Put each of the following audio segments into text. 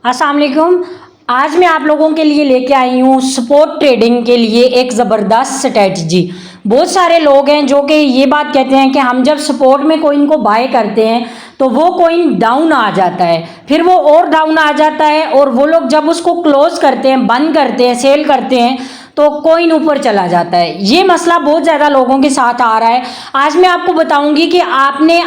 अस्सलाम वालेकुम। आज मैं आप लोगों के लिए लेके आई हूँ स्पॉट ट्रेडिंग के लिए एक ज़बरदस्त स्ट्रेटजी। बहुत सारे लोग हैं जो कि ये बात कहते हैं कि हम जब स्पॉट में कोइन को बाय करते हैं तो वो कोइन डाउन आ जाता है, फिर वो और डाउन आ जाता है, और वो लोग जब उसको क्लोज करते हैं, बंद करते हैं, सेल करते हैं तो कोइन ऊपर चला जाता है। ये मसला बहुत ज़्यादा लोगों के साथ आ रहा है। आज मैं आपको बताऊंगी कि आपने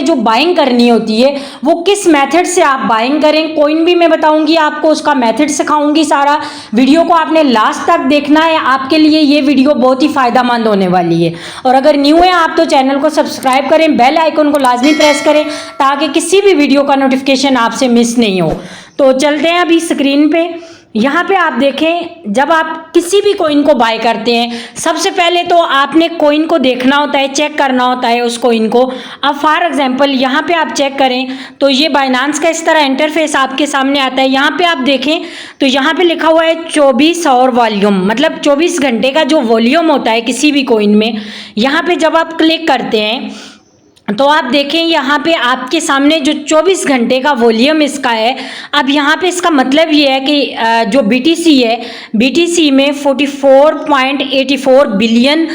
जो बाइंग करनी होती है वो किस मेथड से आप बाइंग करें। कोइन भी मैं बताऊंगी आपको, उसका मेथड सिखाऊंगी सारा। वीडियो को आपने लास्ट तक देखना है, आपके लिए ये वीडियो बहुत ही फ़ायदेमंद होने वाली है। और अगर न्यू है आप तो चैनल को सब्सक्राइब करें, बेल आइकन को लाजमी प्रेस करें ताकि किसी भी वीडियो का नोटिफिकेशन आपसे मिस नहीं हो। तो चलते हैं अभी स्क्रीन पे। यहाँ पे आप देखें, जब आप किसी भी कोइन को बाय करते हैं सबसे पहले तो आपने कोइन को देखना होता है, चेक करना होता है उस कोइन को। अब फॉर एग्जांपल यहाँ पे आप चेक करें तो ये बाइनांस का इस तरह इंटरफेस आपके सामने आता है। यहाँ पे आप देखें तो यहाँ पे लिखा हुआ है 24 आवर वॉल्यूम, मतलब 24 घंटे का जो वॉल्यूम होता है किसी भी कोइन में। यहाँ पे जब आप क्लिक करते हैं तो आप देखें यहाँ पे आपके सामने जो 24 घंटे का वॉल्यूम इसका है। अब यहाँ पे इसका मतलब ये है कि जो BTC है, BTC में 44.84 बिलियन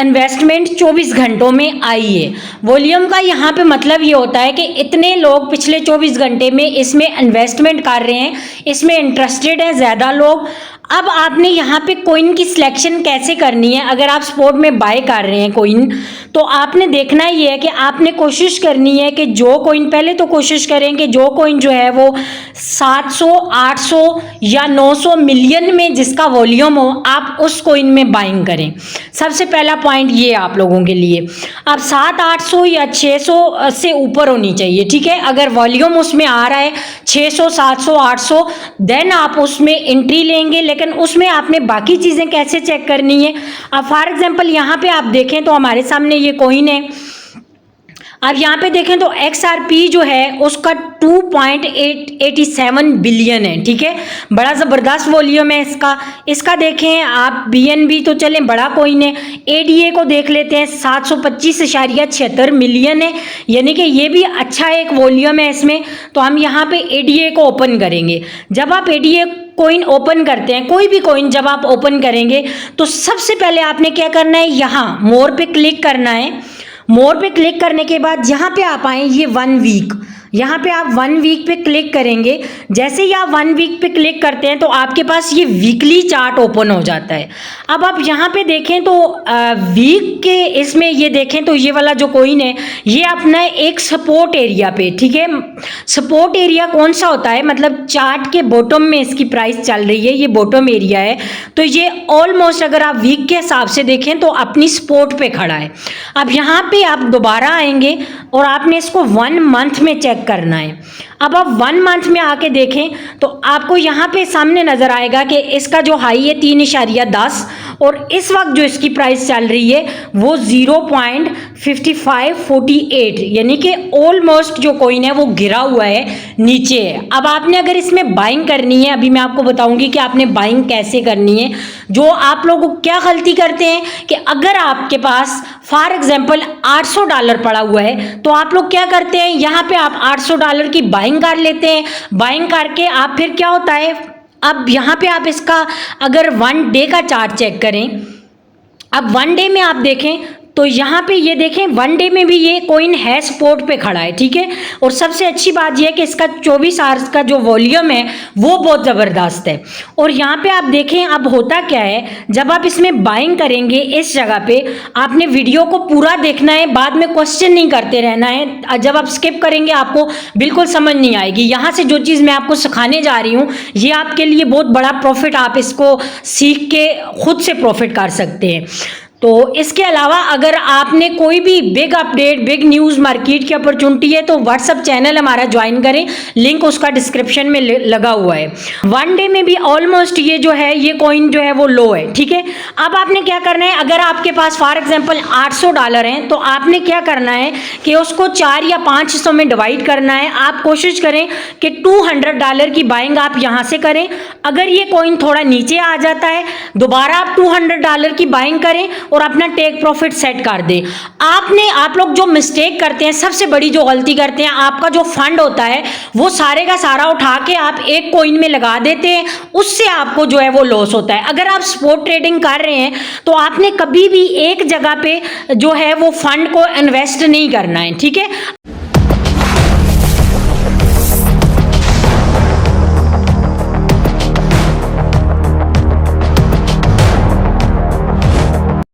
इन्वेस्टमेंट 24 घंटों में आई है। वॉल्यूम का यहाँ पे मतलब ये होता है कि इतने लोग पिछले 24 घंटे में इसमें इन्वेस्टमेंट कर रहे हैं, इसमें इंटरेस्टेड हैं ज़्यादा लोग। अब आपने यहाँ पे कोइन की सिलेक्शन कैसे करनी है। अगर आप स्पॉट में बाय कर रहे हैं कोइन तो आपने देखना ये है कि आपने कोशिश करनी है कि जो कोइन, पहले तो कोशिश करें कि जो कोइन जो है वो 700, 800 या 900 मिलियन में जिसका वॉल्यूम हो आप उस कोइन में बाइंग करें। सबसे पहला पॉइंट ये आप लोगों के लिए। अब 700-800 या 600 से ऊपर होनी चाहिए, ठीक है। अगर वॉल्यूम उसमें आ रहा है 600, 700, 800 देन आप उसमें एंट्री लेंगे। लेकिन उसमें आपने बाकी चीज़ें कैसे चेक करनी है। अब फॉर एग्जांपल यहाँ पे आप देखें तो हमारे सामने ये कोइन है। अब यहाँ पे देखें तो XRP जो है उसका 2.87 बिलियन है, ठीक है। बड़ा ज़बरदस्त वॉल्यूम है इसका देखें आप। BNB तो चलें बड़ा कोइन है। ADA को देख लेते हैं, 725.76 मिलियन है, यानी कि ये भी अच्छा एक वॉल्यूम है इसमें। तो हम यहाँ पे ADA को ओपन करेंगे। जब आप ADA कोइन ओपन करते हैं, कोई भी कोइन जब आप ओपन करेंगे तो सबसे पहले आपने क्या करना है, यहाँ मोर पे क्लिक करना है। मोर पे क्लिक करने के बाद यहाँ पे आप आए, ये 1 वीक, यहाँ पे आप 1 वीक पे क्लिक करेंगे। जैसे ही आप 1 वीक पे क्लिक करते हैं तो आपके पास ये वीकली चार्ट ओपन हो जाता है। अब आप यहाँ पे देखें तो वीक के इसमें ये देखें तो ये वाला जो कोइन है ये अपना एक सपोर्ट एरिया पे, ठीक है। सपोर्ट एरिया कौन सा होता है, मतलब चार्ट के बॉटम में इसकी प्राइस चल रही है, ये बॉटम एरिया है। तो ये ऑलमोस्ट अगर आप वीक के हिसाब से देखें तो अपनी सपोर्ट पे खड़ा है। अब यहाँ पे आप दोबारा आएंगे और आपने इसको 1 मंथ में चेक करना है। अब आप 1 मंथ में आके देखें तो आपको यहाँ पे सामने नजर आएगा कि इसका जो हाई है 3.10 और इस वक्त जो इसकी प्राइस चल रही है वो 0.5548, यानी कि ऑलमोस्ट जो कोइन है वो गिरा हुआ है, नीचे है। अब आपने अगर इसमें बाइंग करनी है, अभी मैं आपको बताऊंगी कि आपने बाइंग कैसे करनी है। जो आप लोग क्या गलती करते हैं कि अगर आपके पास फॉर एग्जाम्पल $800 पड़ा हुआ है तो आप लोग क्या करते हैं, यहाँ पे आप $800 की बाइंग कर लेते हैं। बाइंग करके आप फिर क्या होता है, अब यहाँ पे आप इसका अगर 1 डे का चार्ट चेक करें, अब 1 डे में आप देखें तो यहाँ पे ये देखें 1 डे में भी ये कोइन है सपोर्ट पे खड़ा है, ठीक है। और सबसे अच्छी बात ये है कि इसका 24 आवर्स का जो वॉल्यूम है वो बहुत ज़बरदस्त है। और यहाँ पे आप देखें अब होता क्या है, जब आप इसमें बाइंग करेंगे इस जगह पे आपने वीडियो को पूरा देखना है, बाद में क्वेश्चन नहीं करते रहना है। जब आप स्किप करेंगे आपको बिल्कुल समझ नहीं आएगी। यहाँ से जो चीज़ मैं आपको सिखाने जा रही हूँ ये आपके लिए बहुत बड़ा प्रॉफिट, आप इसको सीख के खुद से प्रॉफिट कर सकते हैं। तो इसके अलावा अगर आपने कोई भी big update, big news, market की अपॉर्चुनिटी है तो व्हाट्सअप चैनल हमारा ज्वाइन करें, लिंक उसका डिस्क्रिप्शन में लगा हुआ है। 1 डे में भी ऑलमोस्ट ये जो है ये कॉइन जो है वो लो है, ठीक है। अब आपने क्या करना है, अगर आपके पास फॉर एग्जांपल $800 हैं तो आपने क्या करना है कि उसको 4 या 5 हिस्सों में डिवाइड करना है। आप कोशिश करें कि $200 की बाइंग आप यहाँ से करें। अगर ये कॉइन थोड़ा नीचे आ जाता है दोबारा आप $200 की बाइंग करें और अपना टेक प्रॉफिट सेट कर दे। आप लोग जो मिस्टेक करते हैं, सबसे बड़ी जो गलती करते हैं, आपका जो फंड होता है वो सारे का सारा उठा के आप एक कॉइन में लगा देते हैं, उससे आपको जो है वो लॉस होता है। अगर आप स्पॉट ट्रेडिंग कर रहे हैं तो आपने कभी भी एक जगह पे जो है वो फंड को इन्वेस्ट नहीं करना है, ठीक है।